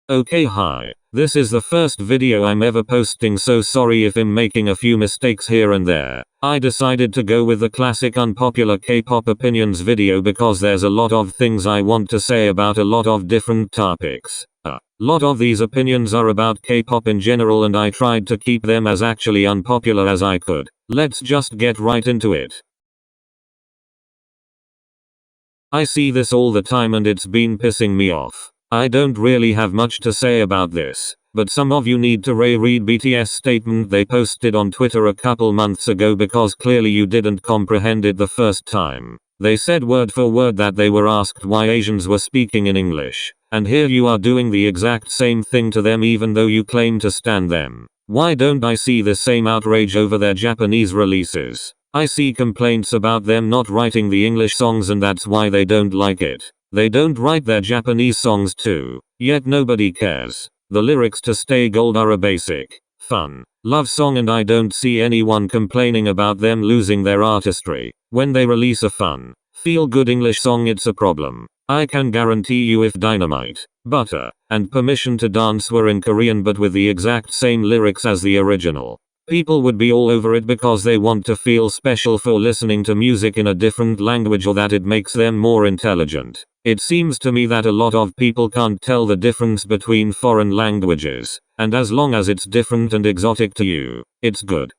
Okay, hi. This is the first video I'm ever posting, so sorry if I'm making a few mistakes here and there. I decided to go with the classic unpopular K-pop opinions video because there's a lot of things I want to say about a lot of different topics. A lot of these opinions are about K-pop in general, and I tried to keep them as actually unpopular as I could. Let's just get right into it. I see this all the time and it's been pissing me off. I don't really have much to say about this, but some of you need to reread BTS statement they posted on Twitter a couple months ago because clearly you didn't comprehend it the first time. They said word for word that they were asked why Asians were speaking in English, and here you are doing the exact same thing to them even though you claim to stan them. Why don't I see the same outrage over their Japanese releases? I see complaints about them not writing the English songs and that's why they don't like it. They don't write their Japanese songs too, yet nobody cares. The lyrics to Stay Gold are a basic, fun, love song and I don't see anyone complaining about them losing their artistry. When they release a fun, feel-good English song, it's a problem. I can guarantee you if Dynamite, Butter, and Permission to Dance were in Korean but with the exact same lyrics as the original, people would be all over it because they want to feel special for listening to music in a different language or that it makes them more intelligent. It seems to me that a lot of people can't tell the difference between foreign languages, and as long as it's different and exotic to you, it's good.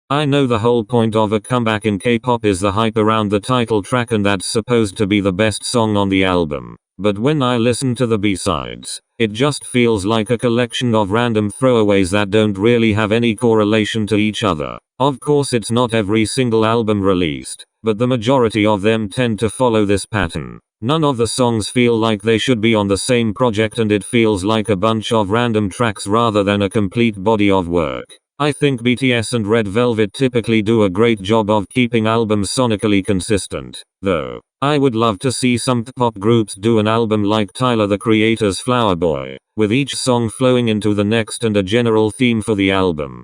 I know the whole point of a comeback in K-pop is the hype around the title track and that's supposed to be the best song on the album, but when I listen to the B-sides, it just feels like a collection of random throwaways that don't really have any correlation to each other. Of course it's not every single album released, but the majority of them tend to follow this pattern. None of the songs feel like they should be on the same project and it feels like a bunch of random tracks rather than a complete body of work. I think BTS and Red Velvet typically do a great job of keeping albums sonically consistent, though. I would love to see some pop groups do an album like Tyler the Creator's Flower Boy, with each song flowing into the next and a general theme for the album.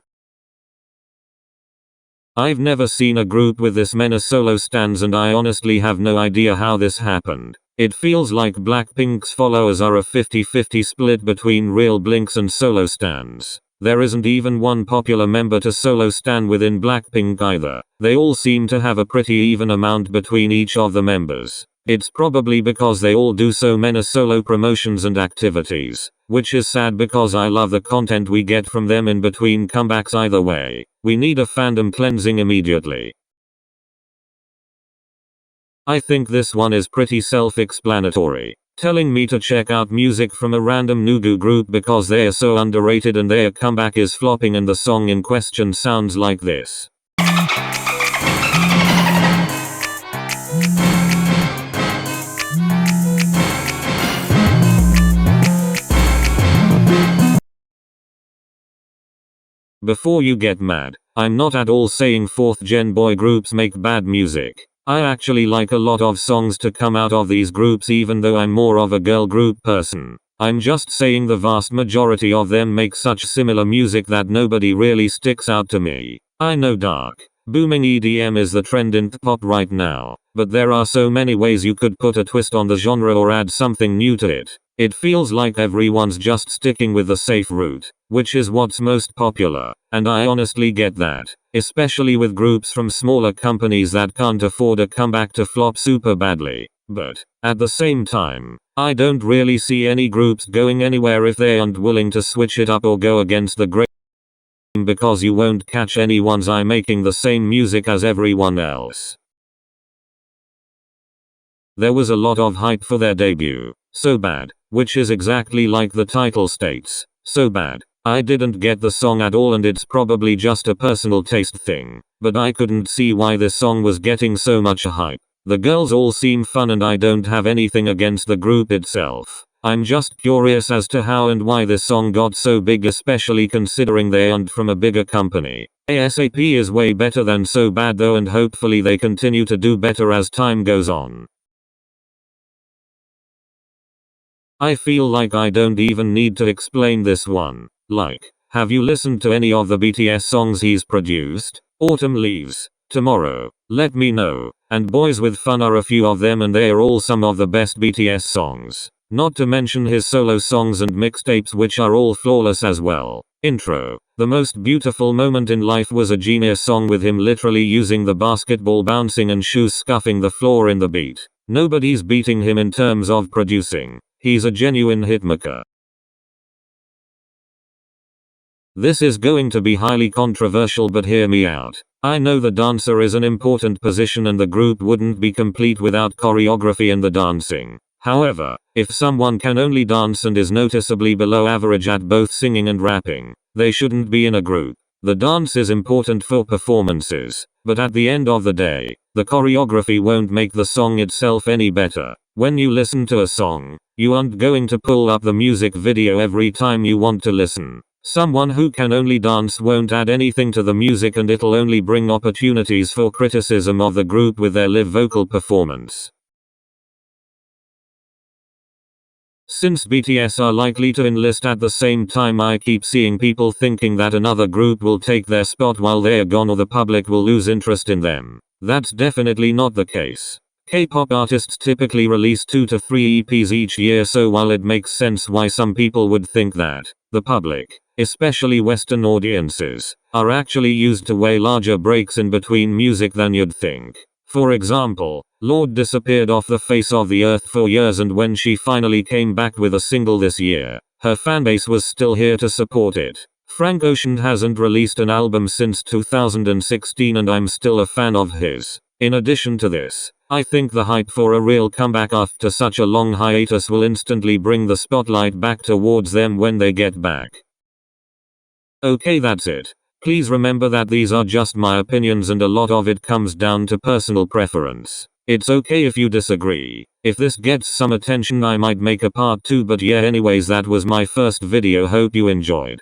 I've never seen a group with this many solo stans and I honestly have no idea how this happened. It feels like Blackpink's followers are a 50-50 split between real Blinks and solo stans. There isn't even one popular member to solo stan within Blackpink either. They all seem to have a pretty even amount between each of the members. It's probably because they all do so many solo promotions and activities, which is sad because I love the content we get from them in between comebacks either way. We need a fandom cleansing immediately. I think this one is pretty self-explanatory. Telling me to check out music from a random Nugu group because they are so underrated and their comeback is flopping and the song in question sounds like this. Before you get mad, I'm not at all saying 4th gen boy groups make bad music. I actually like a lot of songs to come out of these groups even though I'm more of a girl group person. I'm just saying the vast majority of them make such similar music that nobody really sticks out to me. I know dark, booming EDM is the trend in pop right now, but there are so many ways you could put a twist on the genre or add something new to it. It feels like everyone's just sticking with the safe route, which is what's most popular, and I honestly get that, especially with groups from smaller companies that can't afford a comeback to flop super badly. But, at the same time, I don't really see any groups going anywhere if they aren't willing to switch it up or go against the grain, because you won't catch anyone's eye making the same music as everyone else. There was a lot of hype for their debut, So Bad, which is exactly like the title states, so bad. I didn't get the song at all and it's probably just a personal taste thing, but I couldn't see why this song was getting so much hype. The girls all seem fun and I don't have anything against the group itself. I'm just curious as to how and why this song got so big, especially considering they aren't from a bigger company. ASAP is way better than So Bad though, and hopefully they continue to do better as time goes on. I feel like I don't even need to explain this one. Like, have you listened to any of the BTS songs he's produced? Autumn Leaves, Tomorrow, Let Me Know, and Boys with Fun are a few of them and they are all some of the best BTS songs. Not to mention his solo songs and mixtapes, which are all flawless as well. Intro. The most beautiful moment in life was a genius song with him literally using the basketball bouncing and shoes scuffing the floor in the beat. Nobody's beating him in terms of producing. He's a genuine hitmaker. This is going to be highly controversial, but hear me out. I know the dancer is an important position and the group wouldn't be complete without choreography and the dancing. However, if someone can only dance and is noticeably below average at both singing and rapping, they shouldn't be in a group. The dance is important for performances, but at the end of the day, the choreography won't make the song itself any better. When you listen to a song, you aren't going to pull up the music video every time you want to listen. Someone who can only dance won't add anything to the music, and it'll only bring opportunities for criticism of the group with their live vocal performance. Since BTS are likely to enlist at the same time, I keep seeing people thinking that another group will take their spot while they're gone or the public will lose interest in them. That's definitely not the case. K-pop artists typically release 2 to 3 EPs each year, so while it makes sense why some people would think that the public, especially Western audiences, are actually used to way larger breaks in between music than you'd think. For example, Lorde disappeared off the face of the earth for years, and when she finally came back with a single this year, her fanbase was still here to support it. Frank Ocean hasn't released an album since 2016 and I'm still a fan of his. In addition to this, I think the hype for a real comeback after such a long hiatus will instantly bring the spotlight back towards them when they get back. Okay, that's it. Please remember that these are just my opinions and a lot of it comes down to personal preference. It's okay if you disagree. If this gets some attention, I might make a part 2, but yeah, anyways, that was my first video. Hope you enjoyed.